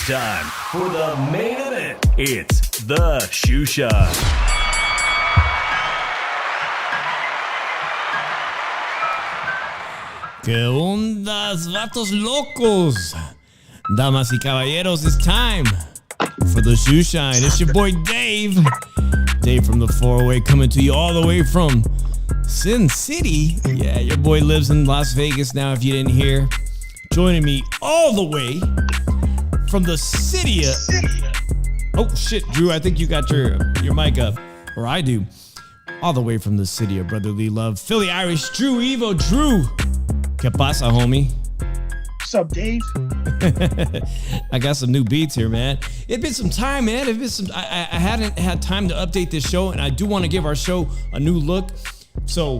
Time for the main event. It's the Shoe Shine. ¿Qué ondas, vatos locos? Damas y caballeros, it's time for the Shoe Shine. It's your boy Dave. Dave from the 408 coming to you all the way from Sin City. Yeah, your boy lives in Las Vegas now, if you didn't hear. Joining me all the way from the city of... Oh, shit, Drew, I think you got your mic up. Or I do. All the way from the city of brotherly love, Philly Irish Drew Evo. Drew, ¿qué pasa, homie? What's up, Dave? I got some new beats here, man. It's been some time, man. I hadn't had time to update this show, and I do want to give our show a new look. So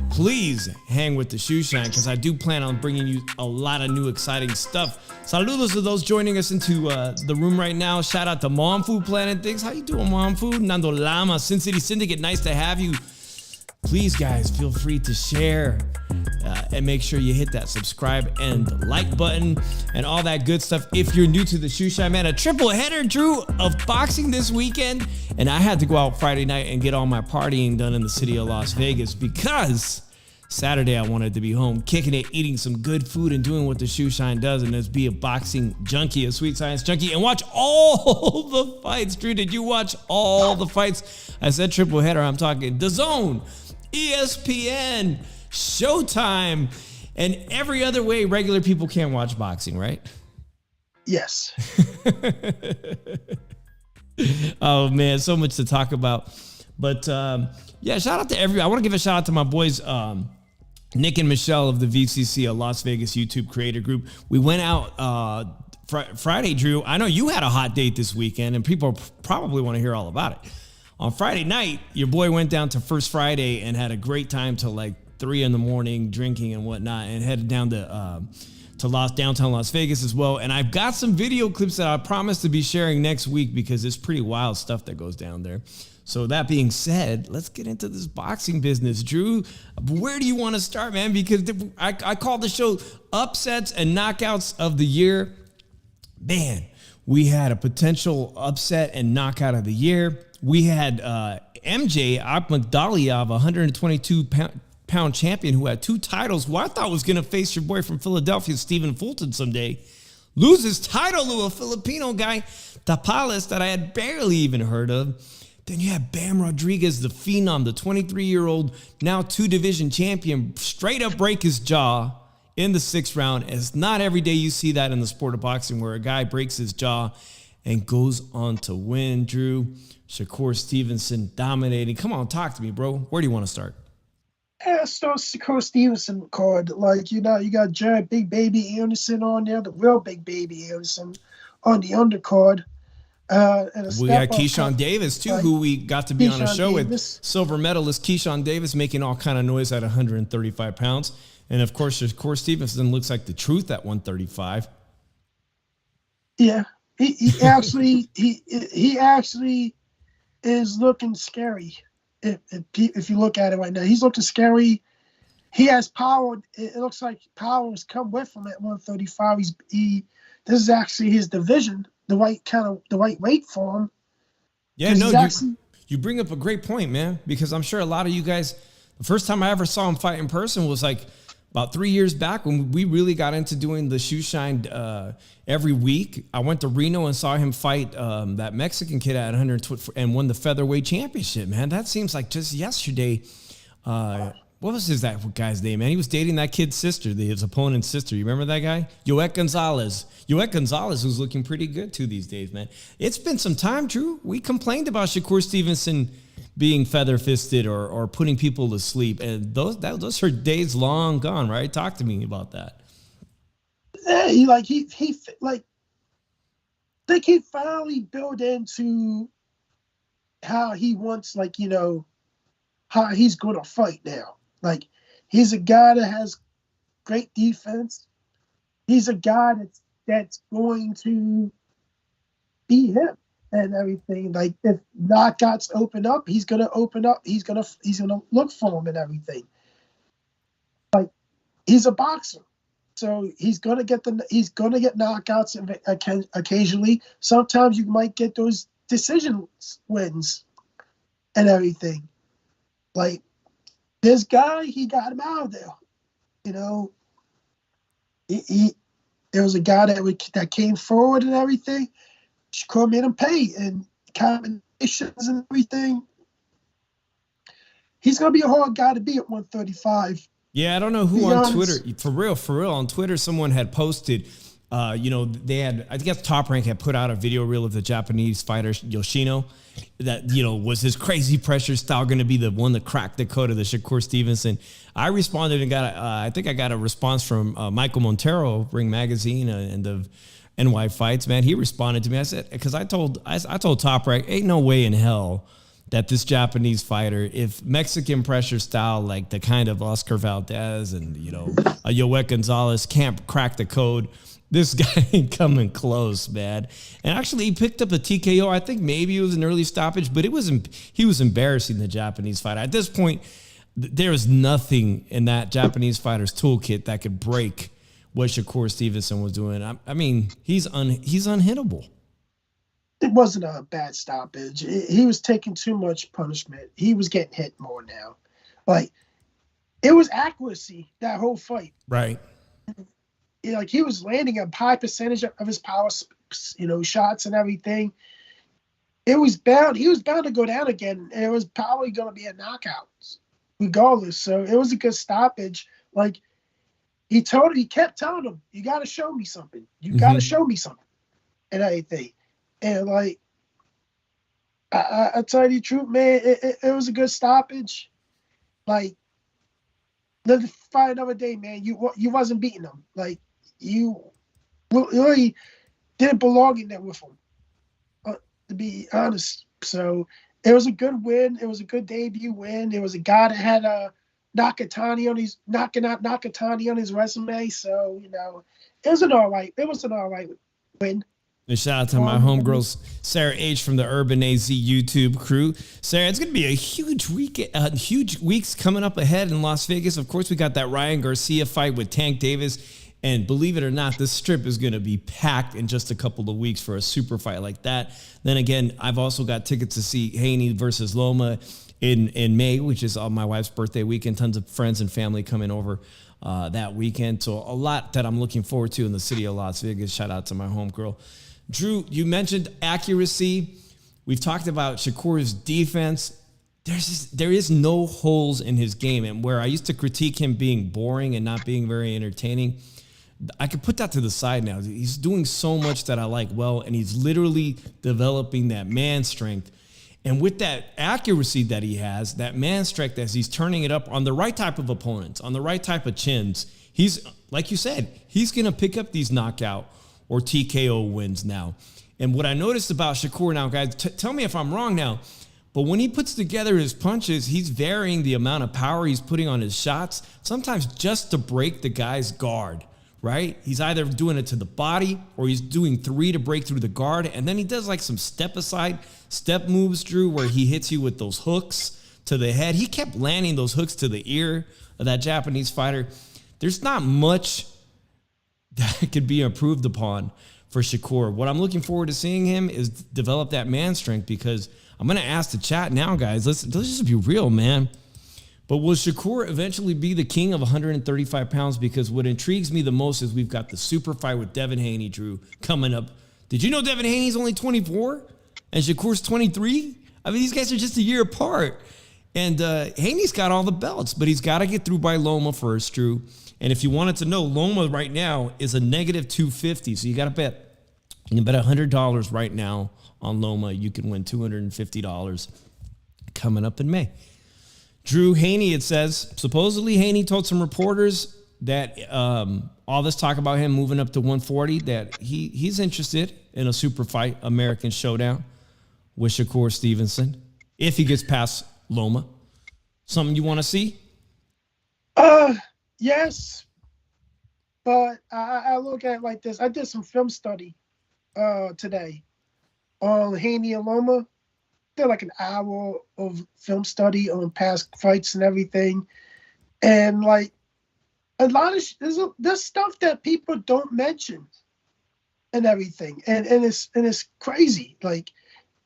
please hang with the Shoe Shine, because I do plan on bringing you a lot of new exciting stuff. Saludos to those joining us into the room right now. Shout out to Mom Food Planet Things. How you doing, Mom Food? Nando Lama, Sin City Syndicate. Nice to have you. Please, guys, feel free to share and make sure you hit that subscribe and like button and all that good stuff. If you're new to the Shoe Shine, man, a triple header, Drew, of boxing this weekend. And I had to go out Friday night and get all my partying done in the city of Las Vegas because Saturday I wanted to be home, kicking it, eating some good food and doing what the Shoe Shine does, and that's be a boxing junkie, a sweet science junkie, and watch all the fights. Drew, did you watch all the fights? I said triple header. I'm talking DAZN, ESPN, Showtime, and every other way regular people can't watch boxing, right? Yes. Oh, man, so much to talk about. But, yeah, shout out to everybody. I want to give a shout out to my boys, Nick and Michelle of the VCC, a Las Vegas YouTube creator group. We went out Friday, Drew. I know you had a hot date this weekend, and people probably want to hear all about it. On Friday night, your boy went down to First Friday and had a great time till like 3 a.m, drinking and whatnot, and headed down to downtown Las Vegas as well. And I've got some video clips that I promise to be sharing next week because it's pretty wild stuff that goes down there. So that being said, let's get into this boxing business. Drew, where do you want to start, man? Because I call the show Upsets and Knockouts of the Year. Man, we had a potential upset and knockout of the year. We had MJ Akhmadaliev, a 122-pound champion who had 2 titles, who I thought was going to face your boy from Philadelphia, Stephen Fulton, someday, lose his title to a Filipino guy, Tapales, that I had barely even heard of. Then you have Bam Rodriguez, the phenom, the 23-year-old, now 2-division champion, straight up break his jaw in the 6th round. It's not every day you see that in the sport of boxing where a guy breaks his jaw and goes on to win. Drew, Shakur Stevenson dominating. Come on, talk to me, bro. Where do you want to start? Yeah, start Shakur Stevenson card. Like, you got Jared Big Baby Anderson on there, the real Big Baby Anderson on the undercard. And we got Keyshawn Davis, too, who we got to be on a show Davis. with. Silver medalist Keyshawn Davis making all kind of noise at 135 pounds. And, of course, Shakur Stevenson looks like the truth at 135. Yeah, he actually is looking scary. If you look at it right now, he's looking scary. He has power. It looks like power has come with him at 135. This is actually his division. The right weight for him. Yeah, no, you bring up a great point, man, because I'm sure a lot of you guys, the first time I ever saw him fight in person was like about 3 years back when we really got into doing the shoe shine every week. I went to Reno and saw him fight that Mexican kid at 120 and won the featherweight championship, man. That seems like just yesterday. What was that guy's name, man? He was dating that kid's sister, his opponent's sister. You remember that guy? Yoet Gonzalez. Yoet Gonzalez, who's looking pretty good too these days, man. It's been some time, Drew. We complained about Shakur Stevenson being feather-fisted or putting people to sleep. And those are days long gone, right? Talk to me about that. Yeah, I think he finally built into how he wants, how he's going to fight now. Like, he's a guy that has great defense. He's a guy that's going to beat him and everything. Like, if knockouts open up, he's gonna open up. He's gonna look for him and everything. Like, he's a boxer, so he's gonna get knockouts occasionally. Sometimes you might get those decision wins and everything. Like, this guy, he got him out of there. There was a guy that came forward and everything. Shakur made him pay and combinations and everything. He's gonna be a hard guy to beat at 135. Yeah, I don't know who on Twitter, for real, on Twitter, someone had posted, they had, I guess Top Rank had put out a video reel of the Japanese fighter Yoshino that, was his crazy pressure style going to be the one that cracked the code of the Shakur Stevenson. I responded and I think I got a response from Michael Montero, Ring Magazine and the NY Fights, man. He responded to me. I said, because I told Top Rank, ain't no way in hell that this Japanese fighter, if Mexican pressure style, like the kind of Oscar Valdez and, a Yoet Gonzalez can't crack the code, this guy ain't coming close, man. And actually, he picked up a TKO. I think maybe it was an early stoppage, but he was embarrassing the Japanese fighter. At this point, there is nothing in that Japanese fighter's toolkit that could break what Shakur Stevenson was doing. I mean, he's unhittable. It wasn't a bad stoppage. He was taking too much punishment. He was getting hit more now. Like, it was accuracy, that whole fight. Right. Like, he was landing a high percentage of his power, shots and everything. He was bound to go down again, and it was probably going to be a knockout regardless. So it was a good stoppage. Like, he kept telling him, you got to show me something. You got to show me something and everything. And, like, I tell you the truth, man, it was a good stoppage. Like, live to fight another day, man. You wasn't beating him. Like, you really didn't belong in there with him, to be honest. So it was a good win. It was a good debut win. It was a guy that had knocking out Nakatani on his resume. So, it was an all right win. And shout out to my homegirls, Sarah H. from the Urban AZ YouTube crew. Sarah, it's going to be a huge week, huge weeks coming up ahead in Las Vegas. Of course, we got that Ryan Garcia fight with Tank Davis. And believe it or not, this strip is going to be packed in just a couple of weeks for a super fight like that. Then again, I've also got tickets to see Haney versus Loma in May, which is on my wife's birthday weekend. Tons of friends and family coming over that weekend. So a lot that I'm looking forward to in the city of Las Vegas. Shout out to my homegirl. Drew, you mentioned accuracy. We've talked about Shakur's defense. There is no holes in his game. And where I used to critique him being boring and not being very entertaining, I could put that to the side now. He's doing so much that I like well, and he's literally developing that man strength. And with that accuracy that he has, that man strength, as he's turning it up on the right type of opponents, on the right type of chins, he's, like you said, he's going to pick up these knockout or TKO wins now. And what I noticed about Shakur now, guys, tell me if I'm wrong now, but when he puts together his punches, he's varying the amount of power he's putting on his shots, sometimes just to break the guy's guard, right? He's either doing it to the body or he's doing 3 to break through the guard. And then he does like some step moves, Drew, where he hits you with those hooks to the head. He kept landing those hooks to the ear of that Japanese fighter. There's not much that could be improved upon for Shakur. What I'm looking forward to seeing him is develop that man strength, because I'm going to ask the chat now, guys. Let's just be real, man. But will Shakur eventually be the king of 135 pounds? Because what intrigues me the most is we've got the super fight with Devin Haney, Drew, coming up. Did you know Devin Haney's only 24 and Shakur's 23? I mean, these guys are just a year apart. And Haney's got all the belts, but he's got to get through by Loma first, Drew. And if you wanted to know, Loma right now is a negative 250. So you got to bet. You can bet $100 right now on Loma. You can win $250 coming up in May. Drew Haney, it says, supposedly Haney told some reporters that all this talk about him moving up to 140, that he's interested in a super fight, American Showdown with Shakur Stevenson, if he gets past Loma. Something you want to see? Yes, but I look at it like this. I did some film study today on Haney and Loma. Did like an hour of film study on past fights and everything, and like a lot of there's stuff that people don't mention and everything, and it's crazy. Like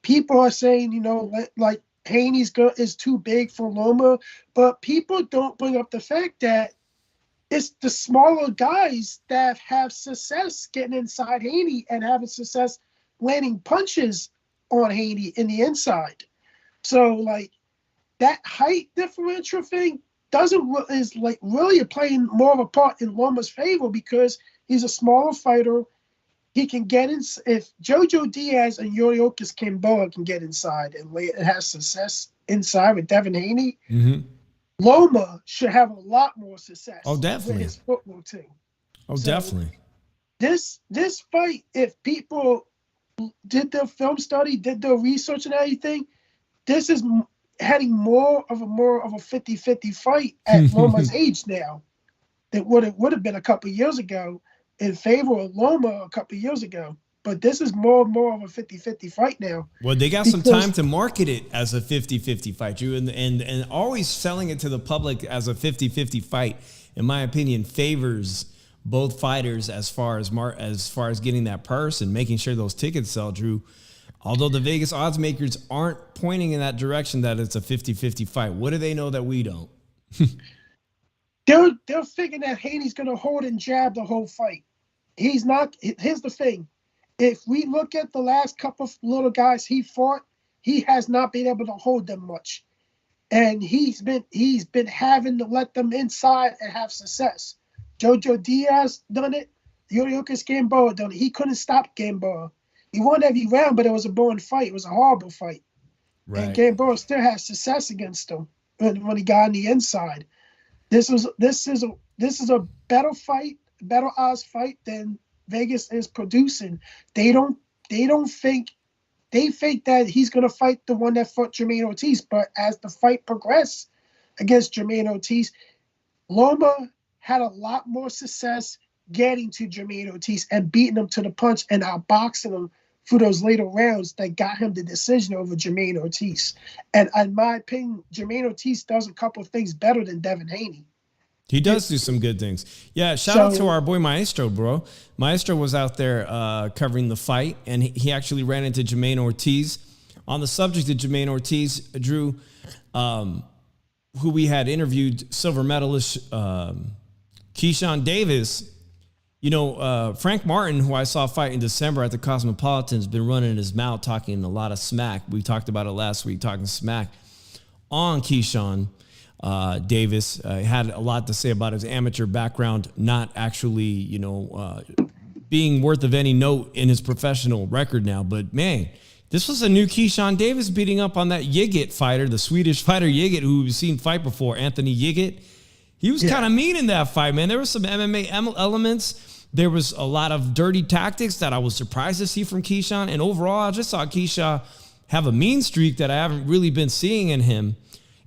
people are saying, you know, like Haney's is too big for Loma, but people don't bring up the fact that it's the smaller guys that have success getting inside Haney and having success landing punches on Haney in the inside. So like that height differential thing is like really playing more of a part in Loma's favor because he's a smaller fighter. He can get in. If Jojo Diaz and Yoriokas Kimboa can get inside and has success inside with Devin Haney, Loma should have a lot more success. Oh, definitely. With his football team. Oh, so definitely. This fight, if people did their film study, did their research and everything, this is heading more of a 50-50 fight at Loma's age now than would have been a couple of years ago in favor of Loma a couple of years ago. But this is more of a 50-50 fight now. Well, they got some time to market it as a 50-50 fight, Drew, and always selling it to the public as a 50-50 fight, in my opinion, favors both fighters as far as getting that purse and making sure those tickets sell, Drew. Although the Vegas odds makers aren't pointing in that direction that it's a 50-50 fight. What do they know that we don't? They're figuring that Haney's going to hold and jab the whole fight. He's not. Here's the thing. If we look at the last couple of little guys he fought, he has not been able to hold them much. And he's been having to let them inside and have success. Jojo Diaz done it. Yoriokas Gamboa done it. He couldn't stop Gamboa. He won every round, but it was a boring fight. It was a horrible fight. Right. And Gamboa still has success against him when he got on the inside. This is a better fight, better odds fight than Vegas is producing. They think that he's going to fight the one that fought Jermaine Ortiz, but as the fight progressed against Jermaine Ortiz, Loma had a lot more success getting to Jermaine Ortiz and beating him to the punch and outboxing him for those later rounds that got him the decision over Jermaine Ortiz. And in my opinion, Jermaine Ortiz does a couple of things better than Devin Haney. He does do some good things. Yeah, shout out to our boy Maestro, bro. Maestro was out there covering the fight, and he actually ran into Jermaine Ortiz. On the subject of Jermaine Ortiz, Drew, who we had interviewed, silver medalist Keyshawn Davis. You know, Frank Martin, who I saw fight in December at the Cosmopolitan, has been running his mouth, talking a lot of smack. We talked about it last week, talking smack on Keyshawn Davis. Had a lot to say about his amateur background, not actually, being worth of any note in his professional record now. But, man, this was a new Keyshawn Davis beating up on that Yigit fighter, the Swedish fighter Yigit, who we've seen fight before, Anthony Yigit. He was kind of mean in that fight, man. There were some MMA elements. There was a lot of dirty tactics that I was surprised to see from Keyshawn. And overall, I just saw Keyshawn have a mean streak that I haven't really been seeing in him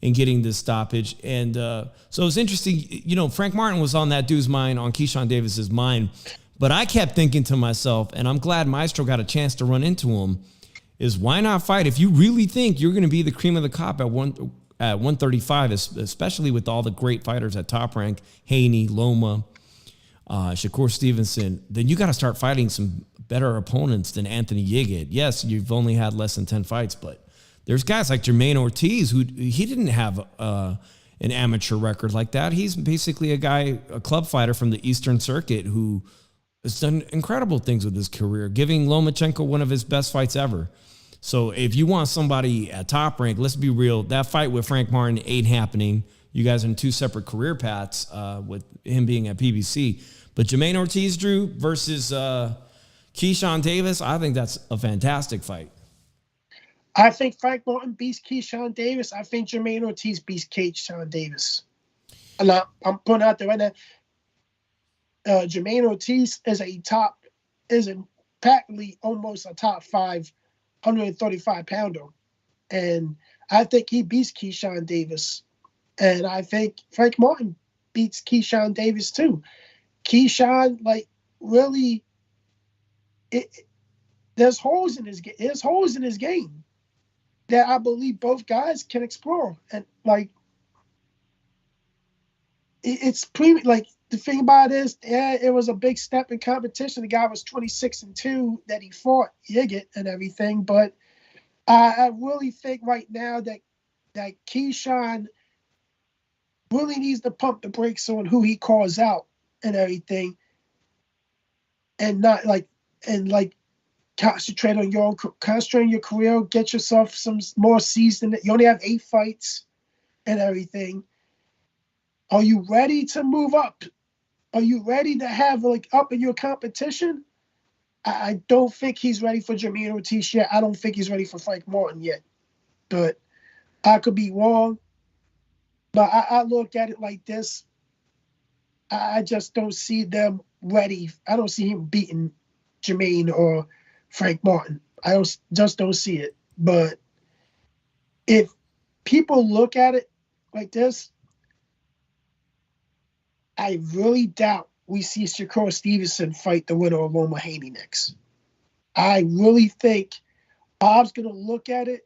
in getting this stoppage. And so it was interesting. Frank Martin was on that dude's mind, on Keyshawn Davis's mind. But I kept thinking to myself, and I'm glad Maestro got a chance to run into him, is why not fight? If you really think you're going to be the cream of the crop at 135, especially with all the great fighters at Top Rank, Haney, Loma, Shakur Stevenson, then you got to start fighting some better opponents than Anthony Yigit. Yes, you've only had less than 10 fights, but there's guys like Jermaine Ortiz who he didn't have an amateur record like that. He's basically a club fighter from the Eastern Circuit who has done incredible things with his career, giving Lomachenko one of his best fights ever. So if you want somebody at top rank, let's be real, that fight with Frank Martin ain't happening. You guys are in two separate career paths with him being at PBC. But Jermaine Ortiz, Drew, versus Keyshawn Davis, I think that's a fantastic fight. I think Frank Martin beats Keyshawn Davis. I think Jermaine Ortiz beats Keyshawn Davis. And I'm putting out there right now, Jermaine Ortiz is practically almost a top 5 135 pounder. And I think he beats Keyshawn Davis. And I think Frank Martin beats Keyshawn Davis too. Keyshawn, like, really, there's holes in his game that I believe both guys can explore. And like, it's pretty, like, the thing about it is, yeah, it was a big step in competition. The guy was 26-2 that he fought Yigit and everything. But I really think right now that Keyshawn really needs to pump the brakes on who he calls out and everything, and not like concentrate on your career, get yourself some more season. You only have 8 fights and everything. Are you ready to move up? Are you ready to have like up in your competition? I don't think he's ready for Jermaine Ortiz yet. I don't think he's ready for Frank Martin yet. But I could be wrong. But I look at it like this. I just don't see them ready. I don't see him beating Jermaine or Frank Martin. I just don't see it. But if people look at it like this, I really doubt we see Shakur Stevenson fight the winner of Loma Haney next. I really think Bob's going to look at it,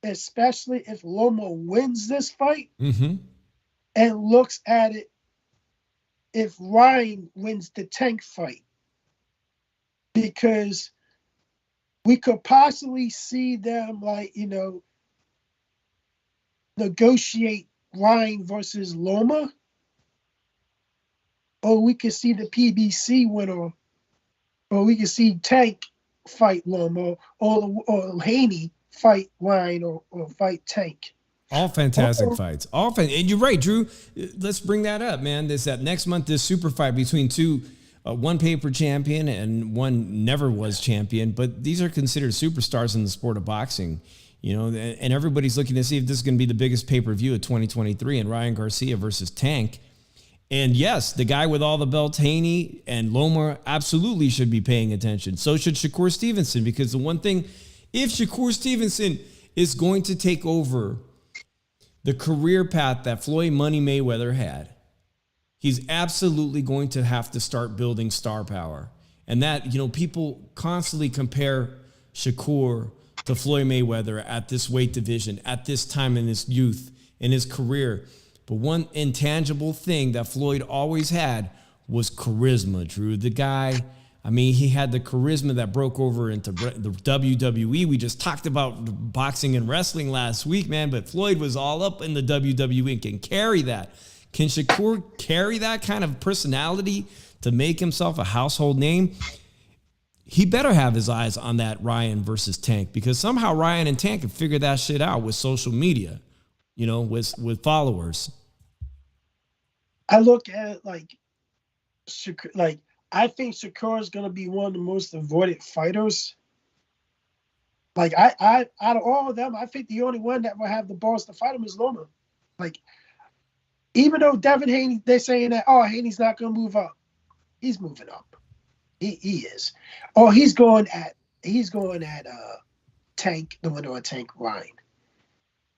especially if Loma wins this fight, and looks at it if Ryan wins the Tank fight. Because we could possibly see them, like, negotiate Ryan versus Loma. Or we could see the PBC winner, or we could see Tank fight Loma, or Haney fight Ryan, or fight Tank. All fantastic fights. And you're right, Drew. Let's bring that up, man. There's that next month, this super fight between two, one paper champion and one never was champion. But these are considered superstars in the sport of boxing, and everybody's looking to see if this is going to be the biggest pay-per-view of 2023, and Ryan Garcia versus Tank. And yes, the guy with all the belts, Haney and Loma, absolutely should be paying attention. So should Shakur Stevenson, because the one thing, if Shakur Stevenson is going to take over the career path that Floyd Money Mayweather had, he's absolutely going to have to start building star power. And that, people constantly compare Shakur to Floyd Mayweather at this weight division, at this time in his youth, in his career. But one intangible thing that Floyd always had was charisma, Drew. The guy, he had the charisma that broke over into the WWE. We just talked about boxing and wrestling last week, man, but Floyd was all up in the WWE and can carry that. Can Shakur carry that kind of personality to make himself a household name? He better have his eyes on that Ryan versus Tank, because somehow Ryan and Tank can figure that shit out with social media, with followers. I look at it like I think Shakur is going to be one of the most avoided fighters. Like, I out of all of them, I think the only one that will have the balls to fight him is Loma. Like, even though Devin Haney, they're saying that, Haney's not going to move up. He's moving up. He is. Or he's going at Tank, the winner of Tank, Ryan.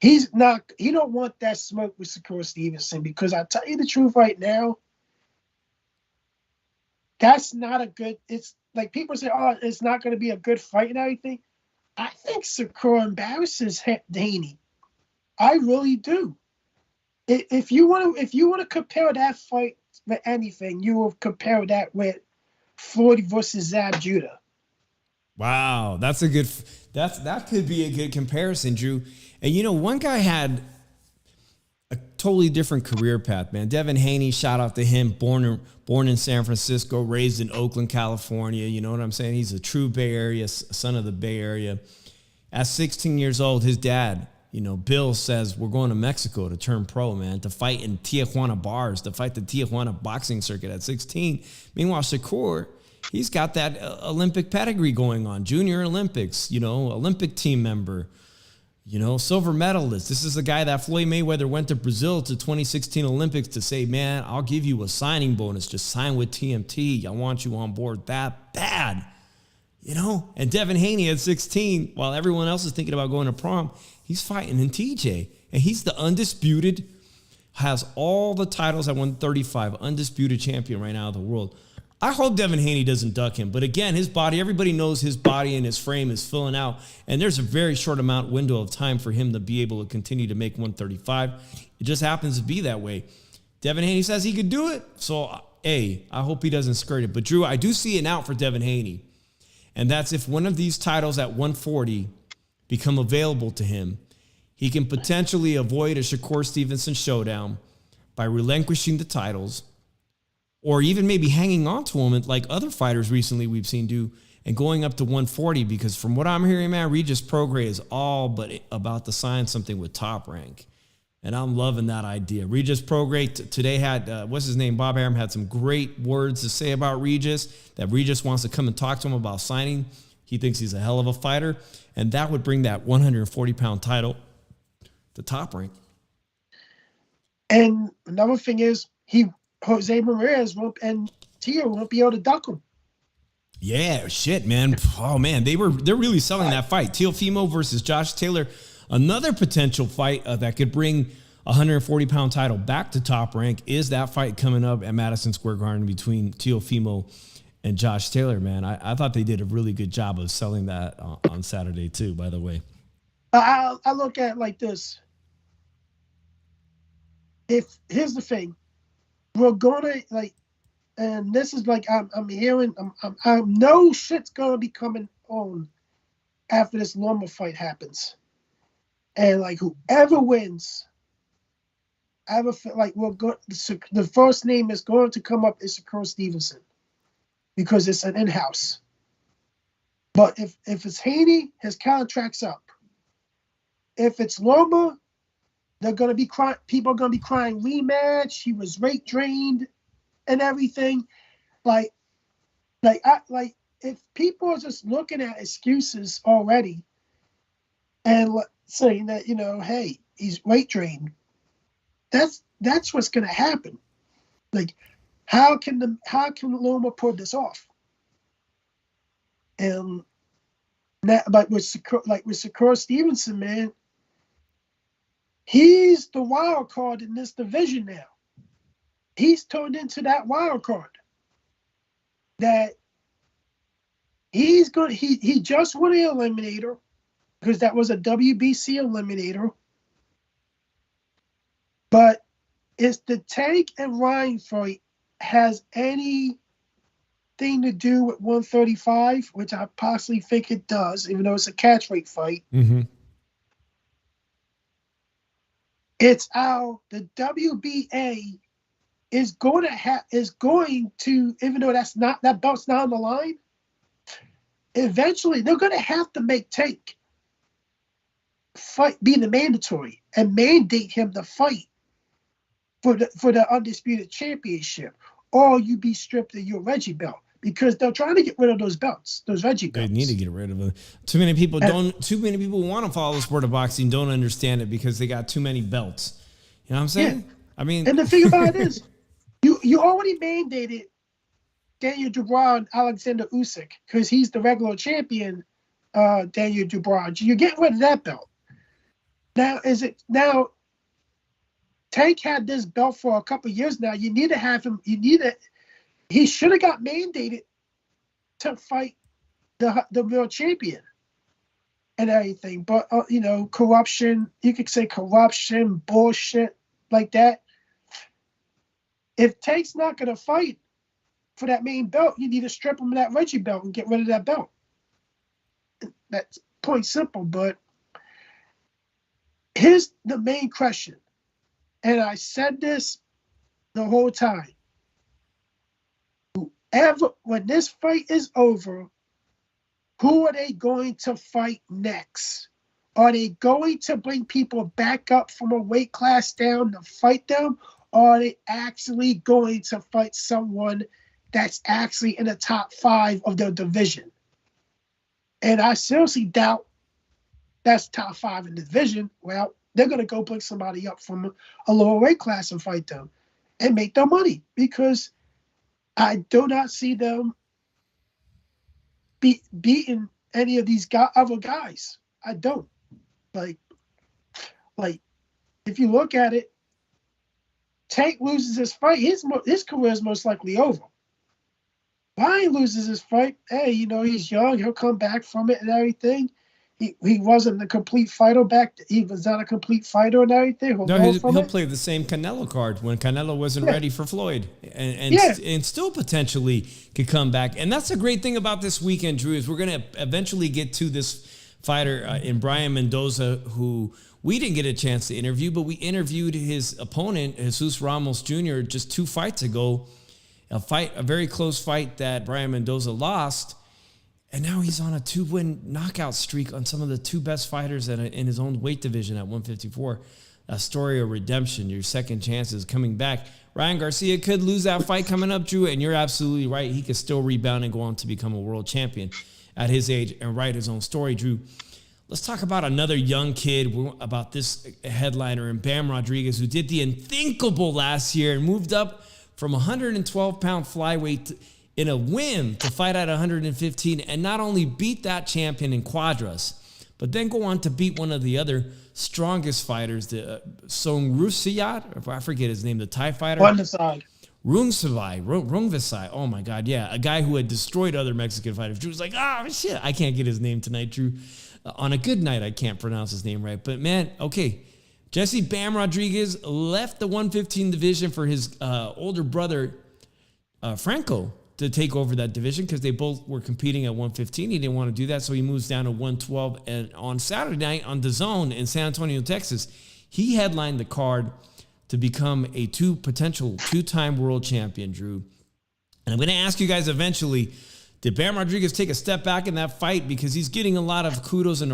He don't want that smoke with Shakur Stevenson, because I tell you the truth right now, that's not a good, it's like people say, it's not going to be a good fight and everything. I think Shakur embarrasses Haney. I really do. If you want to compare that fight with anything, you will compare that with Floyd versus Zab Judah. Wow, that could be a good comparison, Drew. And one guy had a totally different career path, man. Devin Haney, shout out to him, born in San Francisco, raised in Oakland, California. You know what I'm saying? He's a true Bay Area, son of the Bay Area. At 16 years old, his dad, Bill says, we're going to Mexico to turn pro, man, to fight in Tijuana bars, to fight the Tijuana boxing circuit at 16. Meanwhile, Shakur, he's got that Olympic pedigree going on, Junior Olympics, Olympic team member. Silver medalist. This is the guy that Floyd Mayweather went to Brazil to 2016 Olympics to say, man, I'll give you a signing bonus. Just sign with TMT. I want you on board that bad. And Devin Haney at 16, while everyone else is thinking about going to prom, he's fighting in TJ. And he's the undisputed, has all the titles at 135, undisputed champion right now of the world. I hope Devin Haney doesn't duck him. But again, his body, everybody knows his body and his frame is filling out. And there's a very short window of time for him to be able to continue to make 135. It just happens to be that way. Devin Haney says he could do it. So, I hope he doesn't skirt it. But Drew, I do see an out for Devin Haney. And that's if one of these titles at 140 become available to him, he can potentially avoid a Shakur Stevenson showdown by relinquishing the titles, or even maybe hanging on to him like other fighters recently we've seen do, and going up to 140, because from what I'm hearing, man, Regis Prograis is all but about to sign something with Top Rank. And I'm loving that idea. Regis Prograis today had, what's his name? Bob Arum had some great words to say about Regis, that Regis wants to come and talk to him about signing. He thinks he's a hell of a fighter. And that would bring that 140-pound title to Top Rank. And another thing is, Jose Ramirez and Tio won't be able to duck him. Yeah, shit, man. Oh, man, they're really selling that fight. Teofimo versus Josh Taylor, another potential fight that could bring a 140-pound title back to Top Rank. Is that fight coming up at Madison Square Garden between Teofimo and Josh Taylor, man? I thought they did a really good job of selling that on Saturday, too, by the way. I look at it like this. Here's the thing. We're gonna and this is I'm hearing. I know shit's gonna be coming on after this Loma fight happens, and whoever wins, I have a feel the first name is going to come up is Shakur Stevenson, because it's an in-house. But if it's Haney, his contract's up. If it's Loma, they're gonna be crying. People are gonna be crying rematch. He was rate drained, and everything. If people are just looking at excuses already, and saying that hey, he's rate drained, that's what's gonna happen. How can Loma pull this off? And that, but with Shakur Stevenson, man. He's the wild card in this division now. He's turned into that wild card. That he's good. He just won an eliminator, because that was a WBC eliminator. But if the Tank and Ryan fight has anything to do with 135, which I possibly think it does, even though it's a catch weight fight. Mm-hmm. It's the WBA is going to, even though that belt's not on the line, eventually they're going to have to make Tank fight, be the mandatory, and mandate him to fight for the undisputed championship, or you be stripped of your Reggie belt. Because they're trying to get rid of those belts, those Reggie belts. They need to get rid of them. Too many people who want to follow the sport of boxing don't understand it because they got too many belts. You know what I'm saying? Yeah. I mean, and the thing about it is, you already mandated Daniel Dubois and Alexander Usyk, because he's the regular champion. Daniel Dubois, you get rid of that belt. Now Tank had this belt for a couple of years now. You need to have him. He should have got mandated to fight the world champion and everything. But, corruption, you could say corruption, bullshit like that. If Tank's not going to fight for that main belt, you need to strip him of that Reggie belt and get rid of that belt. That's point simple, but here's the main question. And I said this the whole time. When this fight is over, who are they going to fight next? Are they going to bring people back up from a weight class down to fight them? Or are they actually going to fight someone that's actually in the top 5 of their division? And I seriously doubt that's top 5 in the division. Well, they're going to go bring somebody up from a lower weight class and fight them and make their money, because I do not see them beating any of these other guys. I don't. Like, if you look at it, Tank loses his fight, his career is most likely over. Brian loses his fight. Hey, he's young. He'll come back from it and everything. He wasn't a complete fighter back. He was not a complete fighter and everything. He'll play the same Canelo card when Canelo wasn't ready for Floyd, and still potentially could come back. And that's the great thing about this weekend, Drew, is we're going to eventually get to this fighter in Brian Mendoza, who we didn't get a chance to interview, but we interviewed his opponent, Jesus Ramos Jr., just 2 fights ago. A very close fight that Brian Mendoza lost. And now he's on a 2-win knockout streak on some of the 2 best fighters in his own weight division at 154. A story of redemption, your second chances coming back. Ryan Garcia could lose that fight coming up, Drew, and you're absolutely right. He could still rebound and go on to become a world champion at his age and write his own story, Drew. Let's talk about another young kid, about this headliner, and Bam Rodriguez, who did the unthinkable last year and moved up from 112-pound flyweight in a whim to fight at 115, and not only beat that champion in Quadras, but then go on to beat one of the other strongest fighters, the Song Rusiyat, I forget his name, the Thai fighter. Rungvisai. Oh my God, yeah, a guy who had destroyed other Mexican fighters. Drew's like, shit, I can't get his name tonight, Drew. On a good night, I can't pronounce his name right, but man, okay. Jesse Bam Rodriguez left the 115 division for his older brother, Franco, to take over that division because they both were competing at 115. He didn't want to do that, so he moves down to 112. And on Saturday night on DAZN in San Antonio, Texas, he headlined the card to become a potential 2-time world champion, Drew. And I'm going to ask you guys eventually, did Bam Rodriguez take a step back in that fight? Because he's getting a lot of kudos and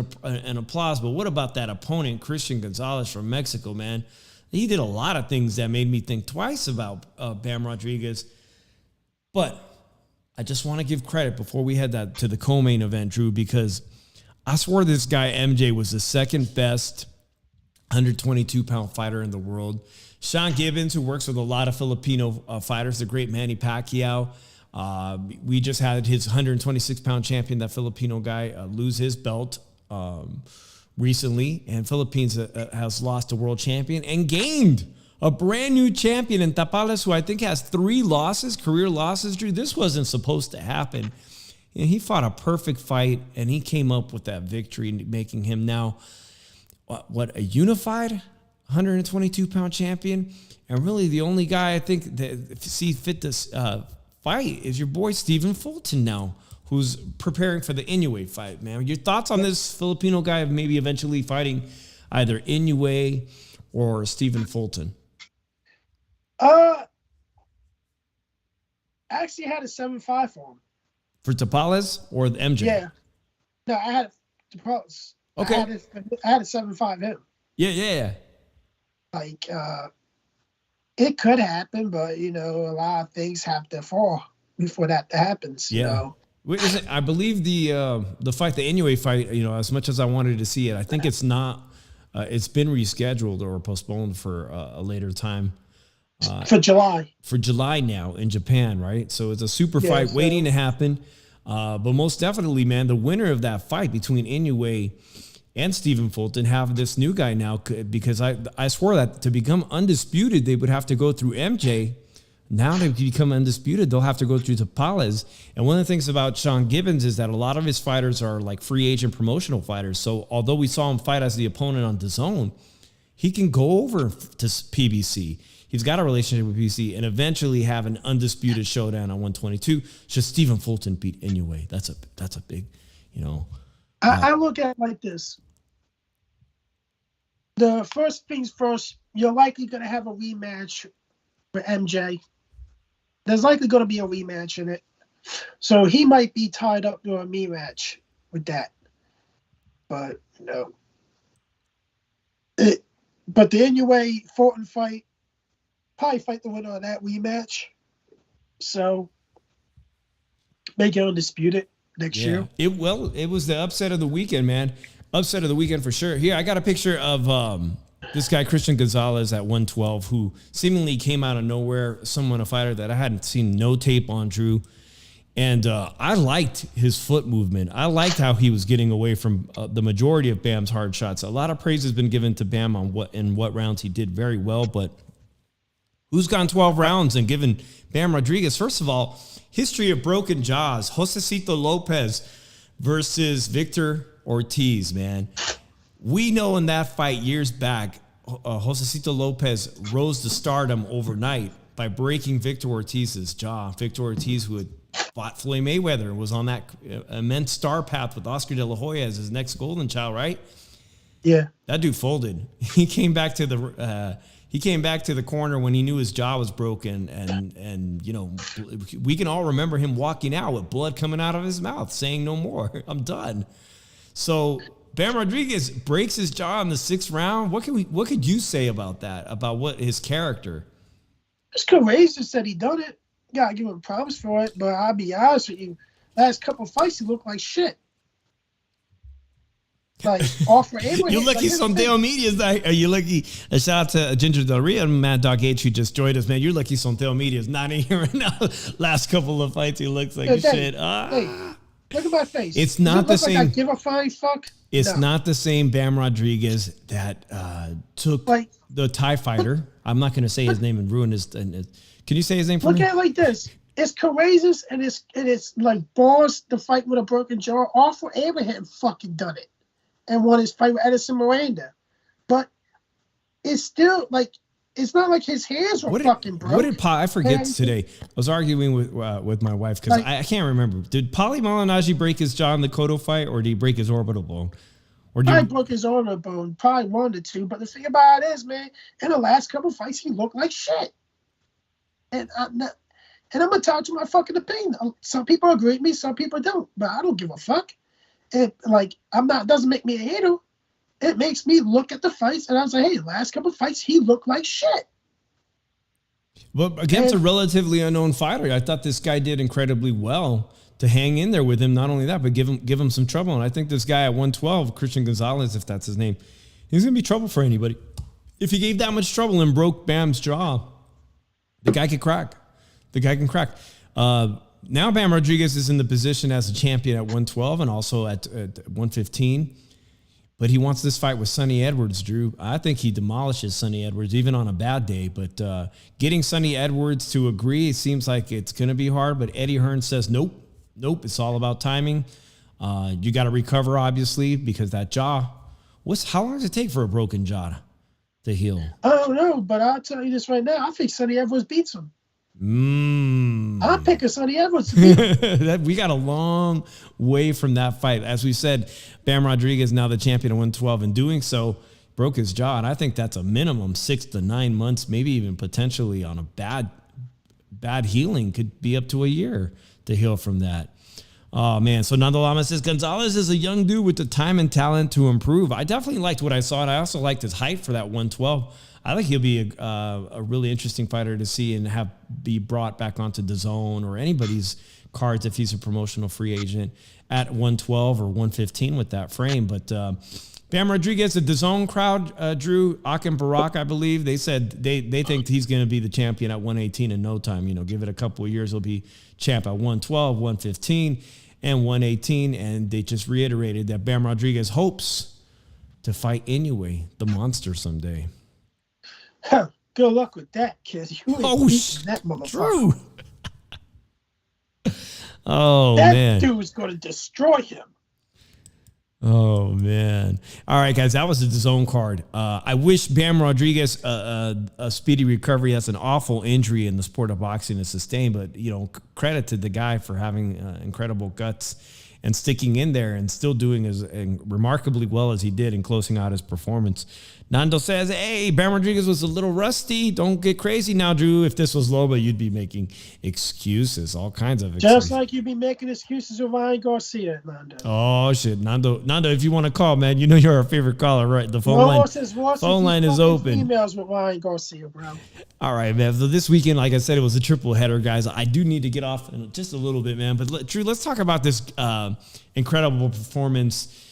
applause, but what about that opponent, Christian Gonzalez from Mexico, man? He did a lot of things that made me think twice about Bam Rodriguez. But I just want to give credit before we head that to the co-main event, Drew, because I swore this guy MJ was the second best 122-pound fighter in the world. Sean Gibbons, who works with a lot of Filipino fighters, the great Manny Pacquiao. We just had his 126-pound champion, that Filipino guy, lose his belt recently, and Philippines has lost a world champion and gained a brand new champion in Tapales, who I think has 3 career losses, Drew. This wasn't supposed to happen. And he fought a perfect fight, and he came up with that victory, making him now, a unified 122-pound champion. And really the only guy I think that see fit this fight is your boy Stephen Fulton now, who's preparing for the Inoue fight, man. Your thoughts on this Filipino guy of maybe eventually fighting either Inoue or Stephen Fulton? I actually had a 7-5 for him. For Tapales or the MJ? Yeah. No, I had Tapales. Okay. I had a 7-5 him. Yeah. Like, it could happen, but, a lot of things have to fall before that happens, you know. I believe the fight, the Inoue fight, as much as I wanted to see it, I think it's not, it's been rescheduled or postponed for a later time. For July. For July now in Japan, right? So it's a super fight waiting to happen. But most definitely, man, the winner of that fight between Inoue and Stephen Fulton have this new guy now, because I swore that to become undisputed, they would have to go through MJ. Now to become undisputed, they'll have to go through Tapales. And one of the things about Sean Gibbons is that a lot of his fighters are like free agent promotional fighters. So although we saw him fight as the opponent on DAZN, he can go over to PBC. He's got a relationship with PBC and eventually have an undisputed showdown on 122. Just Stephen Fulton beat Inoue. That's a big, I look at it like this. The first things first, you're likely going to have a rematch with MJ. There's likely going to be a rematch in it. So he might be tied up to a rematch with that. But, but the Inoue Fulton fight, probably fight the winner of that rematch. So, make it undisputed next year. It was the upset of the weekend, man. Upset of the weekend for sure. Here, I got a picture of this guy, Christian Gonzalez, at 112, who seemingly came out of nowhere, a fighter that I hadn't seen no tape on, Drew. And I liked his foot movement. I liked how he was getting away from the majority of Bam's hard shots. A lot of praise has been given to Bam on what rounds he did very well, but who's gone 12 rounds and given Bam Rodriguez? First of all, history of broken jaws. Josecito Lopez versus Victor Ortiz, man. We know in that fight years back, Josecito Lopez rose to stardom overnight by breaking Victor Ortiz's jaw. Victor Ortiz, who had fought Floyd Mayweather, was on that immense star path with Oscar De La Hoya as his next golden child, right? Yeah. That dude folded. He came back to the corner when he knew his jaw was broken, and we can all remember him walking out with blood coming out of his mouth, saying no more. I'm done. So Bam Rodriguez breaks his jaw in the 6th round. What could you say about that? About what his character? It's courageous that he done it. Gotta give him props for it, but I'll be honest with you, last couple of fights he looked like shit. Like off for Abraham. You're lucky some Dale Media's not. Are you lucky? A shout out to Ginger Del Rio and Mad Dog H who just joined us, man. You're lucky some Dale Media's not in here right now. Last couple of fights he looks like shit. Hey, look at my face. It's not the same. Like I give a flying fuck. It's not the same Bam Rodriguez that took the Thai fighter. I'm not going to say his name and ruin his. Can you say his name for me? Look at it like this. It's courageous and it's like balls to fight with a broken jaw. Arthur Abraham fucking done it and won his fight with Edison Miranda. But it's still like, it's not like his hands were fucking broke. What did I forget today? I was arguing with my wife because I can't remember. Did Paulie Malignaggi break his jaw in the Cotto fight, or did he break his orbital bone? Probably broke his orbital bone. Probably one or two. But the thing about it is, man, in the last couple of fights, he looked like shit. And I'm gonna talk to my fucking opinion. Some people agree with me, some people don't. But I don't give a fuck. Doesn't make me a hater. It makes me look at the fights and I was like, hey, last couple of fights, he looked like shit. But against a relatively unknown fighter, I thought this guy did incredibly well to hang in there with him. Not only that, but give him some trouble. And I think this guy at 112, Christian Gonzalez, if that's his name, he's going to be trouble for anybody. If he gave that much trouble and broke Bam's jaw, the guy can crack. Now Bam Rodriguez is in the position as a champion at 112 and also at 115. But he wants this fight with Sonny Edwards, Drew. I think he demolishes Sonny Edwards, even on a bad day. But getting Sonny Edwards to agree, it seems like it's going to be hard. But Eddie Hearn says, nope, it's all about timing. You got to recover, obviously, because that jaw. How long does it take for a broken jaw to heal? I don't know, but I'll tell you this right now. I think Sonny Edwards beats him. I'm picking Sonny Edwards to beat him. We got a long way from that fight. As we said, Bam Rodriguez now the champion of 112. In doing so, broke his jaw. And I think that's a minimum 6 to 9 months, maybe even potentially on a bad healing. Could be up to a year to heal from that. Oh, man. So Nando Lama says, Gonzalez is a young dude with the time and talent to improve. I definitely liked what I saw, and I also liked his height for that 112. I think he'll be a really interesting fighter to see and be brought back onto DAZN or anybody's cards if he's a promotional free agent at 112 or 115 with that frame. But Bam Rodriguez, the DAZN crowd, Drew, Akim Barak, I believe, they said they think he's going to be the champion at 118 in no time. Give it a couple of years, he'll be champ at 112, 115, and 118. And they just reiterated that Bam Rodriguez hopes to fight Inoue, the monster, someday. Good luck with that, kid. You ain't beating that motherfucker. True. Oh, that man. That dude's going to destroy him. Oh, man. All right, guys, that was the DAZN card. I wish Bam Rodriguez a speedy recovery. That's an awful injury in the sport of boxing to sustain, but, credit to the guy for having incredible guts and sticking in there and still doing as remarkably well as he did in closing out his performance. Nando says, hey, Bam Rodriguez was a little rusty. Don't get crazy now, Drew. If this was Loba, you'd be making excuses, all kinds of excuses. Just like you'd be making excuses with Ryan Garcia, Nando. Oh, shit. Nando, if you want to call, man, you know you're our favorite caller, right? The phone line is open. Emails with Ryan Garcia, bro. All right, man. So this weekend, like I said, it was a triple header, guys. I do need to get off in just a little bit, man. But Drew, let's talk about this incredible performance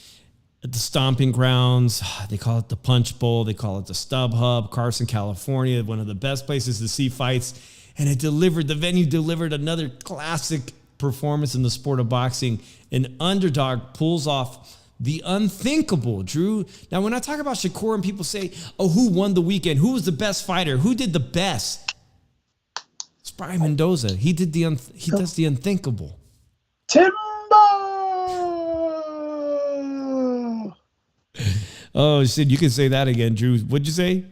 at the Stomping Grounds. They call it the Punch Bowl. They call it the Stub Hub, Carson, California, one of the best places to see fights. And the venue delivered another classic performance in the sport of boxing. An underdog pulls off the unthinkable, Drew. Now, when I talk about Shakur and people say, oh, who won the weekend? Who was the best fighter? Who did the best? It's Brian Mendoza. He does the unthinkable. Timbo! Oh, shit, you can say that again, Drew. What'd you say?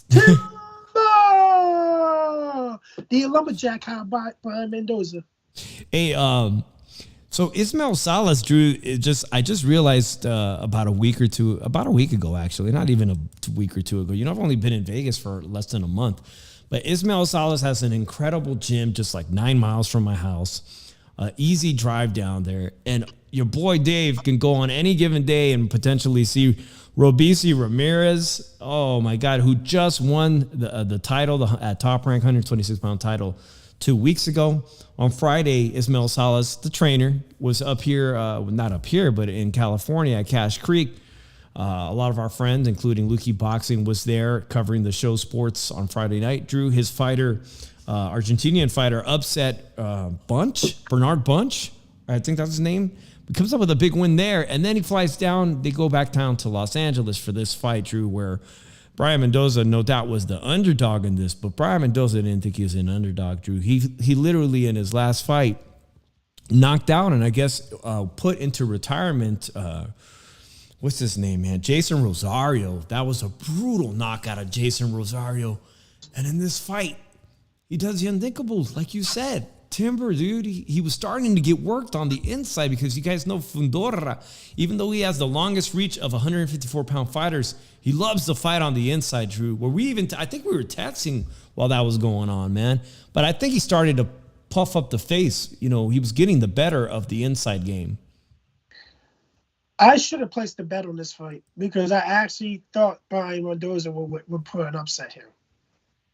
Timbo! The lumberjack how Brian Mendoza. Hey, so Ismael Salas, Drew, I just realized about a week ago, actually, not even a week or two ago. I've only been in Vegas for less than a month, but Ismael Salas has an incredible gym just like 9 miles from my house. Easy drive down there, and your boy Dave can go on any given day and potentially see Robeisy Ramirez. Oh my God, who just won the title, at Top Rank 126-pound title 2 weeks ago. On Friday, Ismael Salas, the trainer, was up here, not up here, but in California at Cache Creek. A lot of our friends, including Luki Boxing, was there covering the show sports on Friday night. Drew, his fighter, Argentinian fighter, upset Bernard Bunch, I think that's his name. He comes up with a big win there, and then he flies down. They go back down to Los Angeles for this fight, Drew, where Brian Mendoza, no doubt, was the underdog in this, but Brian Mendoza didn't think he was an underdog, Drew. He literally, in his last fight, knocked out and I guess put into retirement, what's his name, man? Jason Rosario. That was a brutal knockout of Jason Rosario. And in this fight, he does the unthinkable, like you said. Timber, dude, he was starting to get worked on the inside because you guys know Fundora, even though he has the longest reach of 154-pound fighters, he loves to fight on the inside, Drew. I think we were texting while that was going on, man. But I think he started to puff up the face. He was getting the better of the inside game. I should have placed a bet on this fight because I actually thought Brian Mendoza would put an upset here.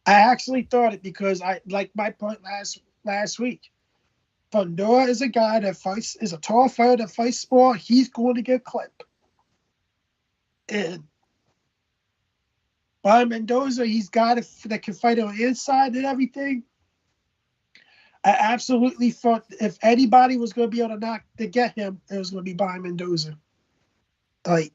I actually thought it because I like my point last week. Fundora is a guy that fights, is a tall fighter that fights small. He's going to get clipped. And Brian Mendoza, he's got that can fight on the inside and everything. I absolutely thought if anybody was going to be able to get him, it was going to be Brian Mendoza. And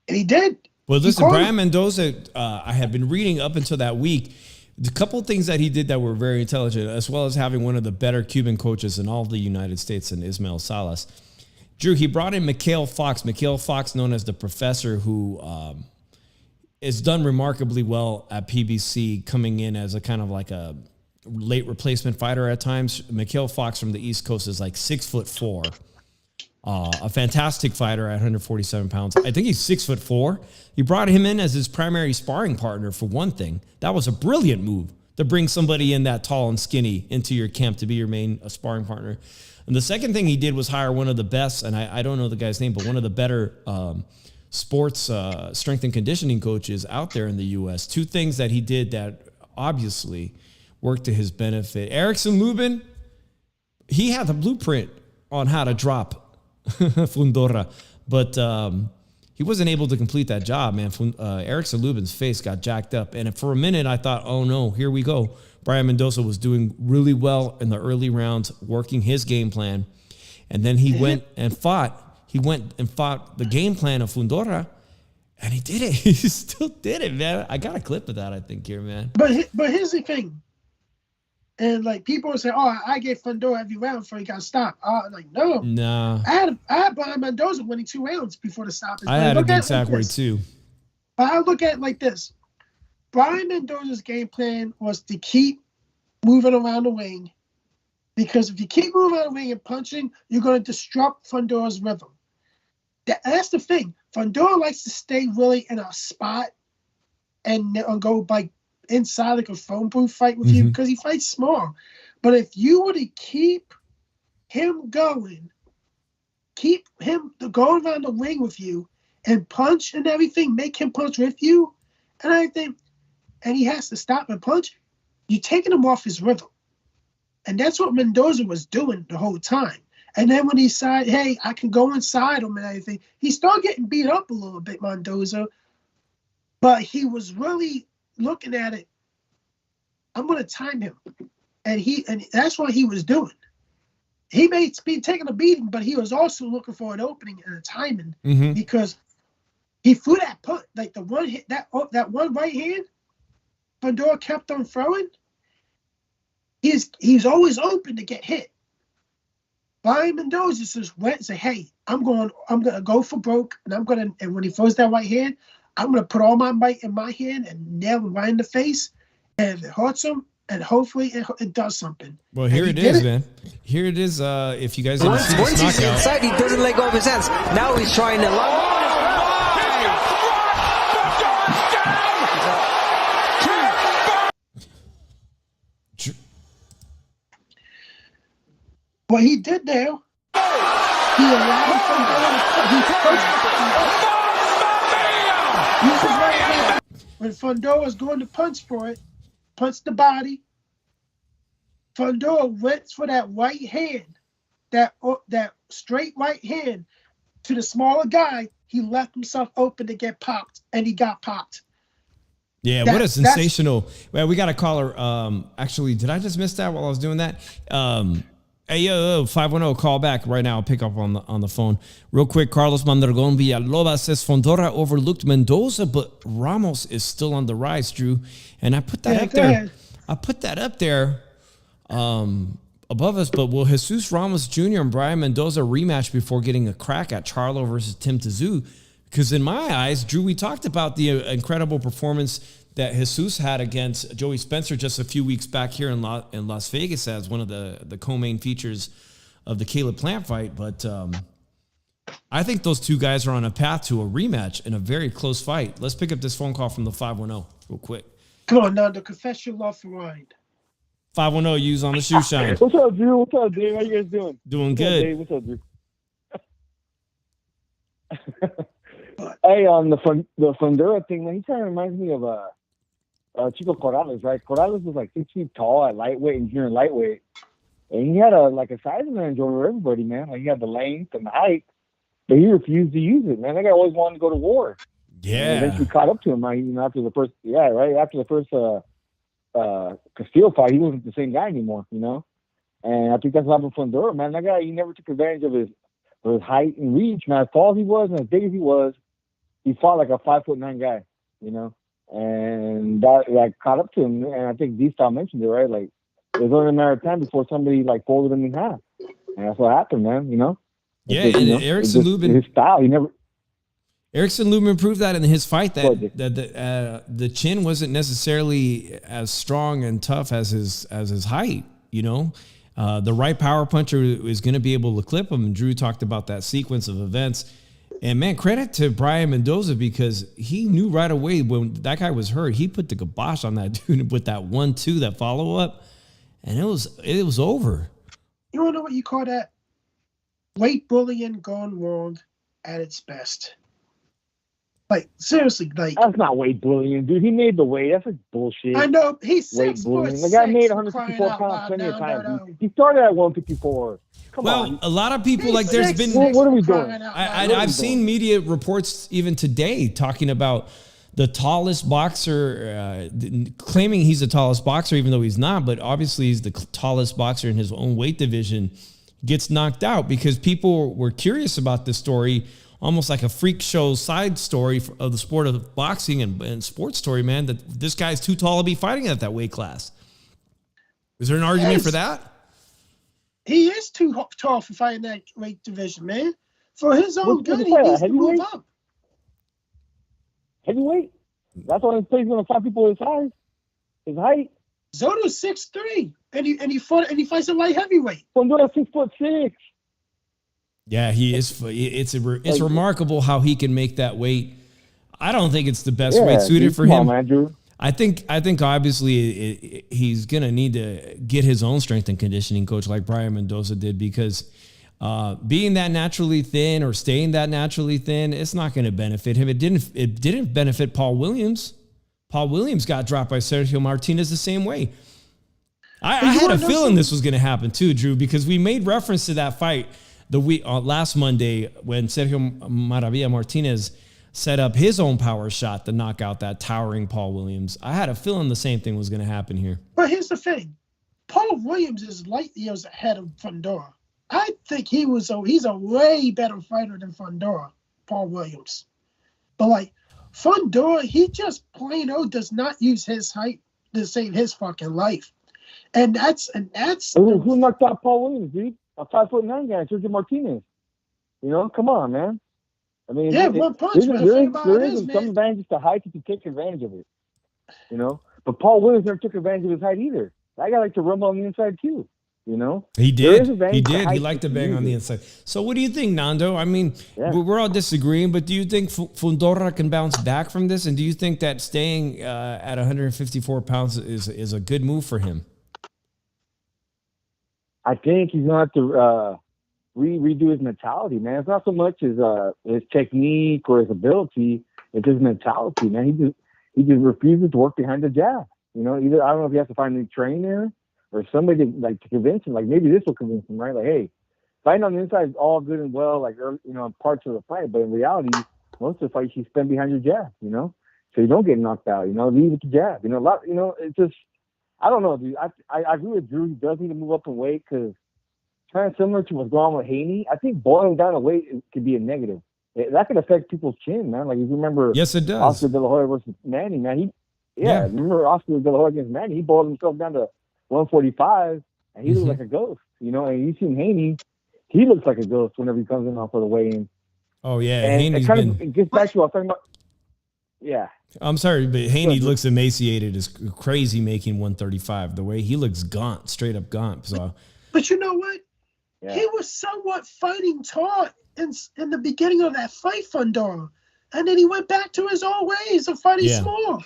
he did. Well, listen, Brian Mendoza, I had been reading up until that week, the couple of things that he did that were very intelligent, as well as having one of the better Cuban coaches in all of the United States in Ismael Salas. Drew, he brought in Mikhail Fox. Mikhail Fox, known as the professor, who has done remarkably well at PBC, coming in as a kind of like a late replacement fighter at times. Mikhail Fox from the East Coast is like 6'4", a fantastic fighter at 147 pounds. I think he's 6'4". He brought him in as his primary sparring partner for one thing. That was a brilliant move to bring somebody in that tall and skinny into your camp to be your main sparring partner. And the second thing he did was hire one of the best, and I don't know the guy's name, but one of the better sports strength and conditioning coaches out there in the U.S. Two things that he did that obviously worked to his benefit. Erickson Lubin, he had the blueprint on how to drop Fundora, but he wasn't able to complete that job, man. Erickson Lubin's face got jacked up, and for a minute I thought, oh no, here we go. Brian Mendoza was doing really well in the early rounds, working his game plan, and then he went and fought. He went and fought the game plan of Fundora, and he did it. He still did it, man. I got a clip of that, I think, here, man. But here's the thing. And like people would say, "Oh, I gave Fundora every round before he got stopped." Like no, I had Brian Mendoza winning 2 rounds before the stop. I had it exactly too. But I look at it like this: Brian Mendoza's game plan was to keep moving around the ring, because if you keep moving around the ring and punching, you're going to disrupt Fundora's rhythm. That's the thing. Fundora likes to stay really in a spot and go like inside like a phone booth fight with you because he fights small. But if you were to keep him going, keep him going around the ring with you and punch and everything, make him punch with you and everything, and he has to stop and punch, you're taking him off his rhythm. And that's what Mendoza was doing the whole time. And then when he said, hey, I can go inside him and everything, he started getting beat up a little bit, Mendoza. But he was really looking at it, I'm going to time him. And that's what he was doing. He may be taking a beating, but he was also looking for an opening and a timing because he threw that punch, like the one hit, that one right hand, Fundora kept on throwing. He's always open to get hit. Brian Mendoza just went and said, hey, I'm gonna go for broke, and when he throws that right hand, I'm gonna put all my might in my hand and nail him right in the face, and if it hurts him, and hopefully it does something. Well, here it is, man. Here it is. If you guys didn't see this Once he's knockout, inside, he doesn't let go of his hands. Now he's trying to lock. What he did there, he allowed Fundora when Fundora was going to punch for it, punch the body, Fundora went for that right hand, that straight right hand to the smaller guy. He left himself open to get popped, and he got popped. Yeah, what a sensational. Well, we got a caller. Actually, did I just miss that while I was doing that? Hey, yo, 510, call back right now. I'll pick up on the phone. Real quick, Carlos Mondragon Villalobos says Fundora overlooked Mendoza, but Ramos is still on the rise, Drew. And I put that up there. Ahead. I put that up there above us, but will Jesus Ramos Jr. and Brian Mendoza rematch before getting a crack at Charlo versus Tim Tszyu? Because in my eyes, Drew, we talked about the incredible performance that Jesus had against Joey Spencer just a few weeks back here in Las Vegas as one of the co-main features of the Caleb Plant fight. But I think those two guys are on a path to a rematch in a very close fight. Let's pick up this phone call from the 510 real quick. Come on, Nando, confess your love for Ryan. 510, use on the shoe shine. What's up, Drew? What's up, Dave? How you guys doing? Doing good. What's up, Drew? Hey, on the Fundora thing, man, he kind of reminds me of Chico Corrales, right? Corrales was like 6 feet tall at lightweight and junior lightweight, and he had a size advantage over everybody, man. Like he had the length and the height, but he refused to use it, man. That guy always wanted to go to war. Yeah. And eventually caught up to him, right? After the first, after the first Castillo fight, he wasn't the same guy anymore, you know. And I think that's what happened with Fundora, man. That guy, he never took advantage of his height and reach, man. As tall as he was and as big as he was, he fought like a 5'9" guy, you know. And that caught up to him. And I think D-Style mentioned it, right? Like, it was only a matter of time before somebody like folded him in half. And that's what happened, man, you know. Yeah, and Erickson Lubin, his style, Erickson Lubin proved that in his fight that the chin wasn't necessarily as strong and tough as his height, you know. The right power puncher is going to be able to clip him. And Drew talked about that sequence of events. And, man, credit to Brian Mendoza because he knew right away when that guy was hurt. He put the kibosh on that dude with that 1-2, that follow-up, and it was over. You want to know what you call that? Weight bullying gone wrong at its best. Like, seriously, like... That's not weight bullying, dude. He made the weight. That's like bullshit. I know. He's weight bullying. The guy made 154 pounds plenty of times. He started at 154. Come on. A lot of people, like, there's been... What are we doing? I've seen media reports even today talking about the tallest boxer, claiming he's the tallest boxer, even though he's not, but obviously he's the tallest boxer in his own weight division, gets knocked out because people were curious about this story, almost like a freak show side story of the sport of boxing and sports story, man, that this guy's too tall to be fighting at that weight class. Is there an argument for that? He is too tall for fighting that weight division, man. For his own good, he needs to move up. Heavyweight? That's why he's going to fight people his size, his height. Zotto's 6'3", and he fights a light heavyweight. Fundora 6'6". Yeah, he is. It's remarkable how he can make that weight. I don't think it's the best weight suited for him. Man, Drew. I think obviously he's gonna need to get his own strength and conditioning coach like Brian Mendoza did, because being that naturally thin or staying that naturally thin, it's not going to benefit him. It didn't benefit Paul Williams. Paul Williams got dropped by Sergio Martinez the same way. I had a feeling this was going to happen too, Drew, because we made reference to that fight last Monday when Sergio Maravilla Martinez set up his own power shot to knock out that towering Paul Williams. I had a feeling the same thing was going to happen here. But here's the thing. Paul Williams is light years ahead of Fundora. I think he's a way better fighter than Fundora, Paul Williams. But like Fundora, he just plain old does not use his height to save his fucking life. And that's who knocked out Paul Williams, dude? A 5'9" guy, Sergio Martinez. You know, come on, man. I mean, one punch. There is some advantage to height if you take advantage of it. You know, but Paul Williams never took advantage of his height either. That guy liked to rumble on the inside too. You know, he did. He liked to bang on the inside. So, what do you think, Nando? I mean, we're all disagreeing, but do you think Fundora can bounce back from this? And do you think that staying at 154 pounds is a good move for him? I think he's gonna have to redo his mentality, man. It's not so much his technique or his ability; it's his mentality, man. He just refuses to work behind the jab. You know, either I don't know if he has to find a new trainer or somebody to convince him. Like maybe this will convince him, right? Like, hey, fighting on the inside is all good and well, like early, parts of the fight, but in reality, most of the fight you spend behind your jab. You know, so you don't get knocked out. You know, leave with the jab. You know, a lot. You know, it's just I don't know, dude. I agree with Drew. He does need to move up in weight because kind of similar to what's going on with Haney. I think boiling down the weight could be a negative. That could affect people's chin, man. Like if you remember, yes, it does. Oscar De La Hoya versus Manny, man. Remember Oscar De La Hoya against Manny? He boiled himself down to 145, and he looked like a ghost. You know, and you seen Haney, he looks like a ghost whenever he comes in off of the weigh-in. Oh yeah, and Haney's it gets back to what I was talking about. Yeah. I'm sorry, but Haney looks emaciated as crazy making 135. The way he looks gaunt, straight up gaunt. So, but you know what? Yeah. He was somewhat fighting tall in the beginning of that fight, Fundora, and then he went back to his old ways of fighting small.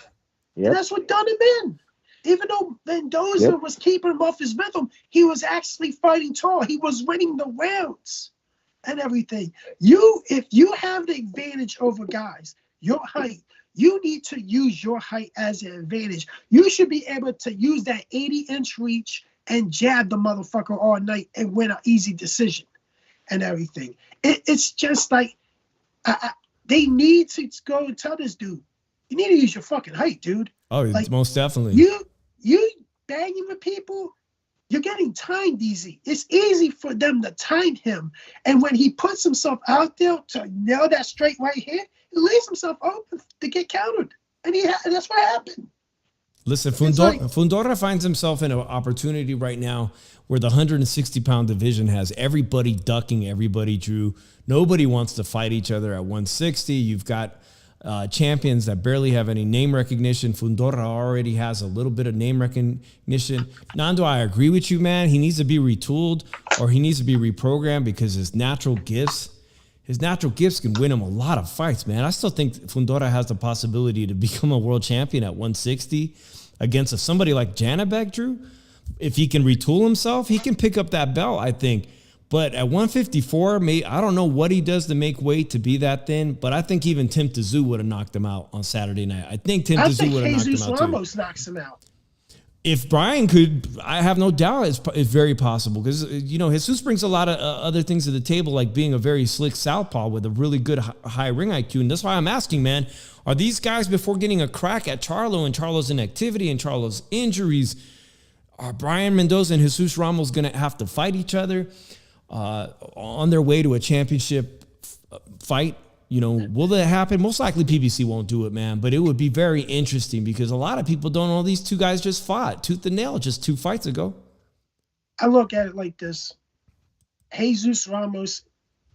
Yep. And that's what done him in. Even though Mendoza was keeping him off his rhythm, he was actually fighting tall. He was winning the rounds and everything. If you have the advantage over guys, your height, you need to use your height as an advantage. You should be able to use that 80-inch reach and jab the motherfucker all night and win an easy decision and everything. It's just like they need to go and tell this dude, you need to use your fucking height, dude. Oh, like, most definitely. You banging with people, you're getting timed easy. It's easy for them to time him. And when he puts himself out there to nail that straight right here, he leaves himself open to get countered. And that's what happened. Listen, Fundora finds himself in an opportunity right now where the 160-pound division has everybody ducking everybody, Drew. Nobody wants to fight each other at 160. You've got champions that barely have any name recognition. Fundora already has a little bit of name recognition. Nando, I agree with you, man. He needs to be retooled or he needs to be reprogrammed because his natural gifts can win him a lot of fights, man. I still think Fundora has the possibility to become a world champion at 160 against somebody like Janabek, Drew. If he can retool himself, he can pick up that belt, I think. But at 154, I don't know what he does to make weight to be that thin, but I think even Tim Tszyu would have knocked him out on Saturday night. I think Tim Tszyu would have knocked him out too. Ramos knocks him out. If Brian could, I have no doubt it's very possible because, Jesus brings a lot of other things to the table, like being a very slick southpaw with a really good high ring IQ. And that's why I'm asking, man, are these guys, before getting a crack at Charlo and Charlo's inactivity and Charlo's injuries, are Brian Mendoza and Jesus Ramos going to have to fight each other on their way to a championship fight? Will that happen? Most likely PBC won't do it, man, but it would be very interesting because a lot of people don't know these two guys just fought tooth and nail just 2 fights ago. I look at it like this. Jesus Ramos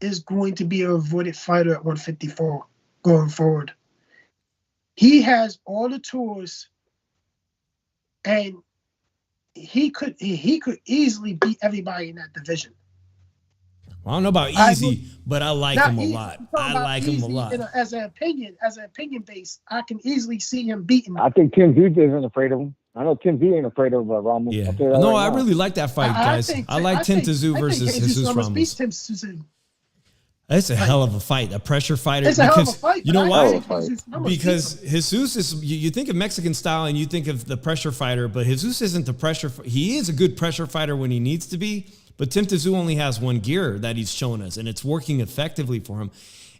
is going to be a avoided fighter at 154 going forward. He has all the tools and he could easily beat everybody in that division. Well, I don't know about easy, but I like him a lot. I like him a lot. As an opinion base, I can easily see him beating. I think Tim Zoo isn't afraid of him. I know Tim Z ain't afraid of Ramos. Yeah. No, I really like that fight, guys. I like Tim Tszyu versus Jesus Ramos. Beats Tim Tszyu. It's a hell of a fight, a pressure fighter. It's a hell of a fight. You know why? Because Jesus is, you think of Mexican style and you think of the pressure fighter, but Jesus isn't the pressure. He is a good pressure fighter when he needs to be, but Tim Tszyu only has one gear that he's shown us, and it's working effectively for him.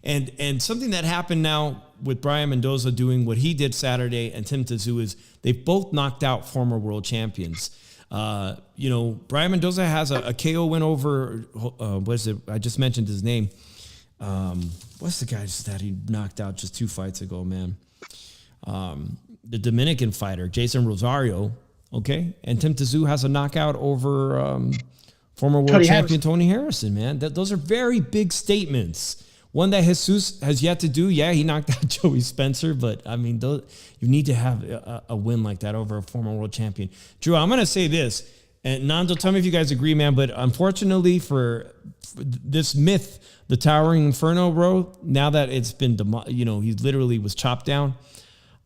And something that happened now with Brian Mendoza doing what he did Saturday and Tim Tszyu is they've both knocked out former world champions. Brian Mendoza has a KO win over, what is it? I just mentioned his name. What's the guy that he knocked out just 2 fights ago, man? The Dominican fighter, Jason Rosario, okay? And Tim Tszyu has a knockout over former world champion Tony Harrison, man. Those are very big statements. One that Jesus has yet to do. Yeah, he knocked out Joey Spencer, but I mean, you need to have a win like that over a former world champion. Drew, I'm going to say this, and Nando, tell me if you guys agree, man, but unfortunately for this myth, the Towering Inferno, bro, now that it's been, he literally was chopped down,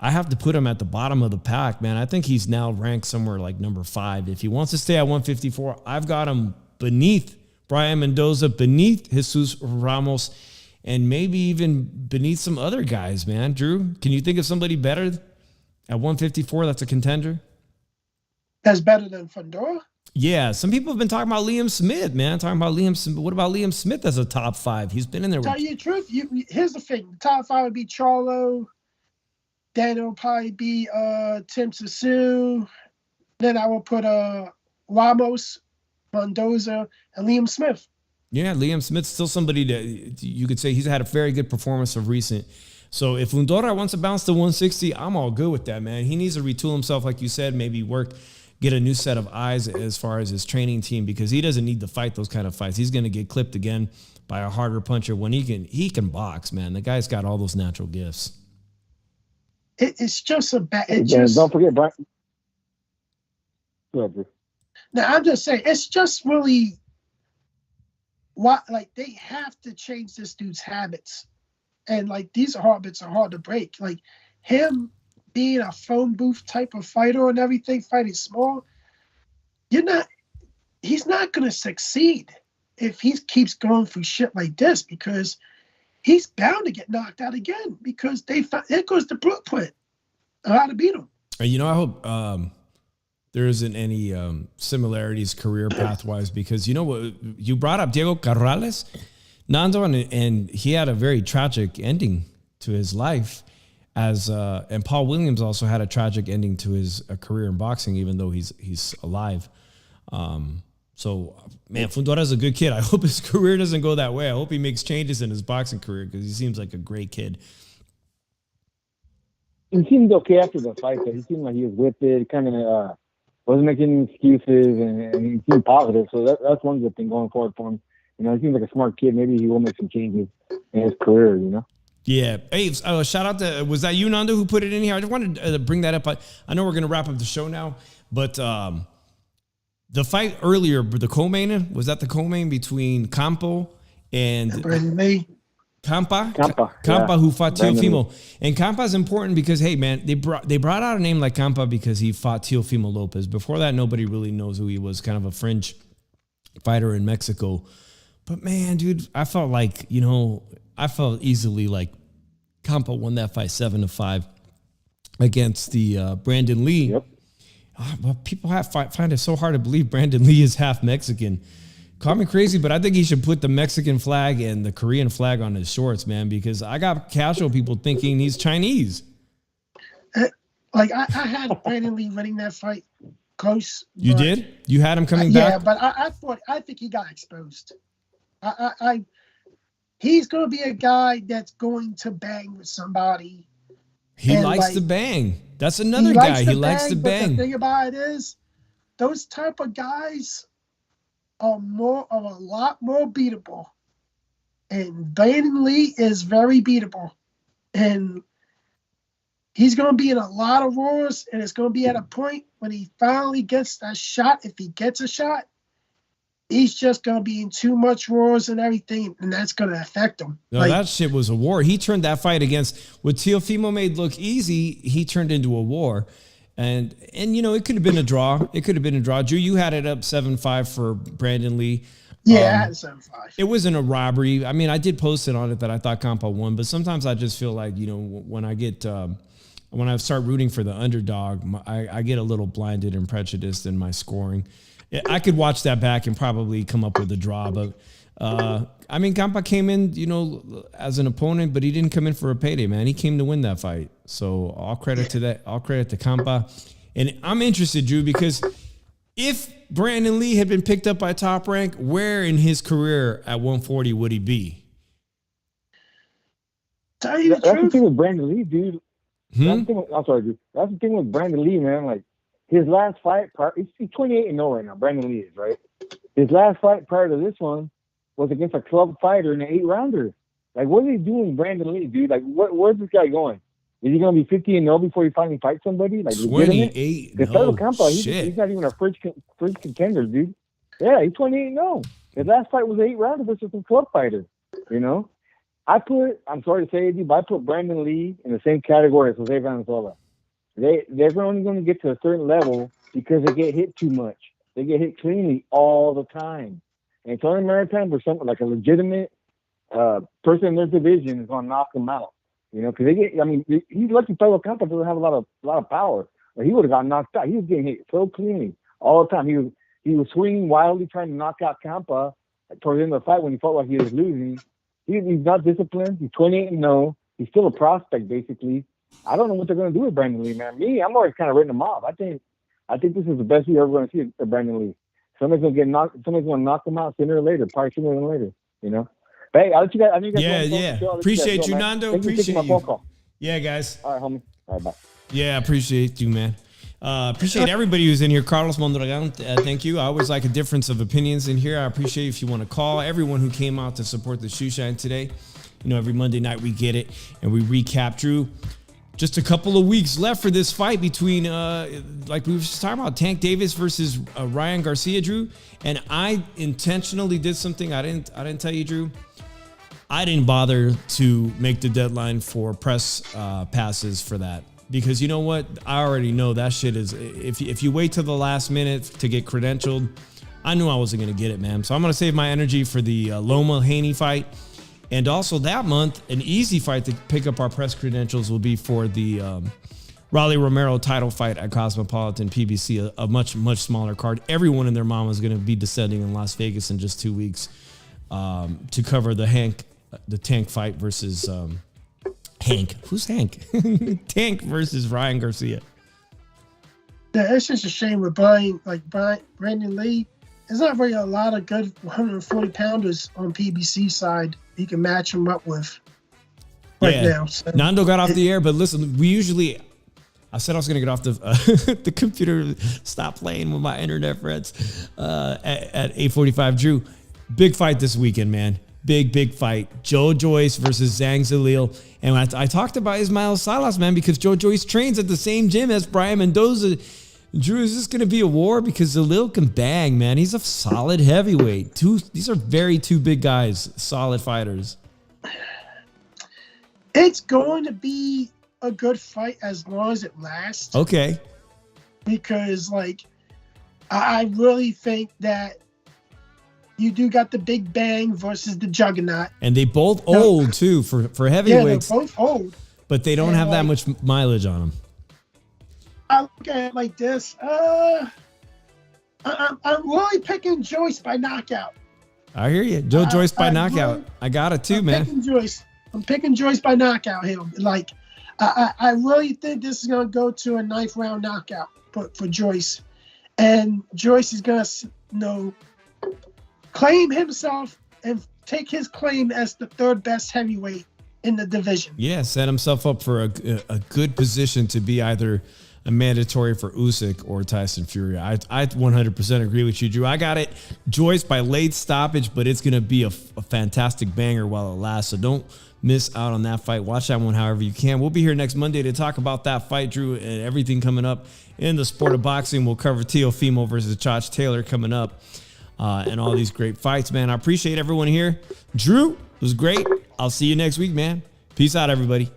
I have to put him at the bottom of the pack, man. I think he's now ranked somewhere like number 5. If he wants to stay at 154, I've got him beneath Brian Mendoza, beneath Jesus Ramos, and maybe even beneath some other guys, man. Drew, can you think of somebody better at 154 that's a contender? That's better than Fundora? Yeah, some people have been talking about Liam Smith, man. What about Liam Smith as a top 5? He's been in there. Tell you the truth, here's the thing. The top 5 would be Charlo. Then it'll probably be Tim Tszyu. Then I will put Ramos, Mendoza, and Liam Smith. Yeah, Liam Smith's still somebody that you could say he's had a very good performance of recent. So if Fundora wants to bounce to 160, I'm all good with that, man. He needs to retool himself, like you said, maybe get a new set of eyes as far as his training team, because he doesn't need to fight those kind of fights. He's going to get clipped again by a harder puncher when he can box, man. The guy's got all those natural gifts. It's just a bad. Don't forget, Brian. Go ahead, Drew. Now, I'm just saying, it's just really they have to change this dude's habits. And these habits are hard to break. Like him being a phone booth type of fighter and everything, fighting small, he's not going to succeed if he keeps going through shit like this, because he's bound to get knocked out again, because there goes the blueprint of how to beat him. I hope there isn't any similarities career path-wise, because you know what? You brought up Diego Corrales, Nando, and he had a very tragic ending to his life, and Paul Williams also had a tragic ending to his career in boxing, even though he's alive. So, man, Fundora's a good kid. I hope his career doesn't go that way. I hope he makes changes in his boxing career, because he seems like a great kid. He seemed okay after the fight, though. He seemed like he was with it, kind of wasn't making any excuses, and he seemed positive. So that's one good thing going forward for him. He seems like a smart kid. Maybe he will make some changes in his career, Yeah. Hey, shout out to, was that you, Nando, who put it in here? I just wanted to bring that up. I know we're going to wrap up the show now, but the fight earlier, the co-main, was that the co-main between Campo and Brandon Lee? Campa, yeah. Who fought Teofimo. And Campa's important because, hey, man, they brought out a name like Campa because he fought Teofimo Lopez. Before that, nobody really knows who he was, kind of a fringe fighter in Mexico. But, man, dude, I felt easily like Campa won that fight 7-5 against the Brandon Lee. Yep. But people find it so hard to believe Brandon Lee is half Mexican. Call me crazy, but I think he should put the Mexican flag and the Korean flag on his shorts, man, because I got casual people thinking he's Chinese. I had Brandon Lee winning that fight close. You did? You had him coming back? Yeah, but I think he got exposed. He's going to be a guy that's going to bang with somebody. He likes to bang. That's another guy. He likes to bang. But the thing about it is, those type of guys are a lot more beatable. And Brandon Lee is very beatable. And he's going to be in a lot of wars, and it's going to be at a point when he finally gets that shot. If he gets a shot, he's just gonna be in too much roars and everything, and that's gonna affect him. No, that shit was a war. He turned that fight against what Teofimo made look easy. He turned into a war, and you know, it could have been a draw. It could have been a draw. Drew, you had it up 7-5 for Brandon Lee. Yeah, I had 7-5. It wasn't a robbery. I mean, I did post it on it that I thought Campa won, but sometimes I just feel like, you know, when I start rooting for the underdog, I get a little blinded and prejudiced in my scoring. I could watch that back and probably come up with a draw, but I mean, Campa came in, you know, as an opponent, but he didn't come in for a payday, man. He came to win that fight. So all credit to that. All credit to Campa. And I'm interested, Drew, because if Brandon Lee had been picked up by Top Rank, where in his career at 140 would he be? Tell you the That's truth. the thing with Brandon Lee, dude. I'm sorry, dude. That's the thing with Brandon Lee, man. Like, his last fight, he's 28-0 right now. Brandon Lee is, right? His last fight prior to this one was against a club fighter in an 8-rounder. Like, what is he doing, Brandon Lee, dude? Like, where's this guy going? Is he going to be 50-0 before he finally fights somebody? Like, 28. No, Campa, he's not even a fridge contender, dude. Yeah, he's 28-0. His last fight was an 8-rounder versus a club fighter, you know? I'm sorry to say it, dude, but I put Brandon Lee in the same category as Jose Valenzuela. They're only going to get to a certain level because they get hit too much. They get hit cleanly all the time. And it's only a matter of time for something like a legitimate person in their division is going to knock them out. You know, because he's lucky fellow Campa doesn't have a lot of power. Or he would have gotten knocked out. He was getting hit so cleanly all the time. He was swinging wildly trying to knock out Campa towards the end of the fight when he felt like he was losing. He's not disciplined. He's 28-0. He's still a prospect, basically. I don't know what they're going to do with Brandon Lee, man. I'm always kind of written him off. I think this is the best you're ever going to see of Brandon Lee. Somebody's going to knock him out sooner or later, probably sooner than later, you know? But hey, I'll let you guys. Yeah. Appreciate you, Nando. Appreciate you. Yeah, guys. All right, homie. All right, bye. Yeah, appreciate you, man. Appreciate everybody who's in here. Carlos Mondragon, thank you. I always like a difference of opinions in here. I appreciate if you want to call. Everyone who came out to support the Shoe Shine today. You know, every Monday night we get it and we recap. Drew, just a couple of weeks left for this fight between, like we were just talking about, Tank Davis versus Ryan Garcia, Drew. And I intentionally did something I didn't tell you, Drew. I didn't bother to make the deadline for press passes for that. Because you know what? I already know that shit is, if you wait till the last minute to get credentialed, I knew I wasn't going to get it, man. So I'm going to save my energy for the Loma Haney fight. And also that month, an easy fight to pick up our press credentials will be for the Raleigh Romero title fight at Cosmopolitan PBC, a much, much smaller card. Everyone and their mom is going to be descending in Las Vegas in just 2 weeks to cover the Tank fight versus... Hank. Who's Hank? Tank versus Ryan Garcia. Yeah, it's just a shame with Brandon Lee. There's not really a lot of good 140 pounders on PBC side he can match him up with now. So Nando got off the air, but listen, I said I was going to get off the computer, stop playing with my internet friends at 8:45. Drew, big fight this weekend, man. Big fight. Joe Joyce versus Zhang Zalil. And I talked about Ismael Salas, man, because Joe Joyce trains at the same gym as Brian Mendoza. Drew, is this going to be a war? Because Zalil can bang, man. He's a solid heavyweight. These are two big guys, solid fighters. It's going to be a good fight as long as it lasts. Okay. Because, I really think that you do got the Big Bang versus the Juggernaut. And they both old, too, for heavyweights. Yeah, they're both old. But they don't have that much mileage on them. I look at it like this. I'm really picking Joyce by knockout. I hear you. Joyce by knockout. I got it, too, man. I'm picking Joyce by knockout here. I really think this is going to go to a 9th round knockout for Joyce. And Joyce is going to, claim himself and take his claim as the 3rd best heavyweight in the division. Yeah, set himself up for a good position to be either a mandatory for Usyk or Tyson Fury. I 100% agree with you, Drew. I got it. Joyce by late stoppage, but it's going to be a fantastic banger while it lasts. So don't miss out on that fight. Watch that one however you can. We'll be here next Monday to talk about that fight, Drew, and everything coming up in the sport of boxing. We'll cover Teofimo versus Josh Taylor coming up. and all these great fights, man. I appreciate everyone here. Drew, it was great. I'll see you next week, man. Peace out, everybody.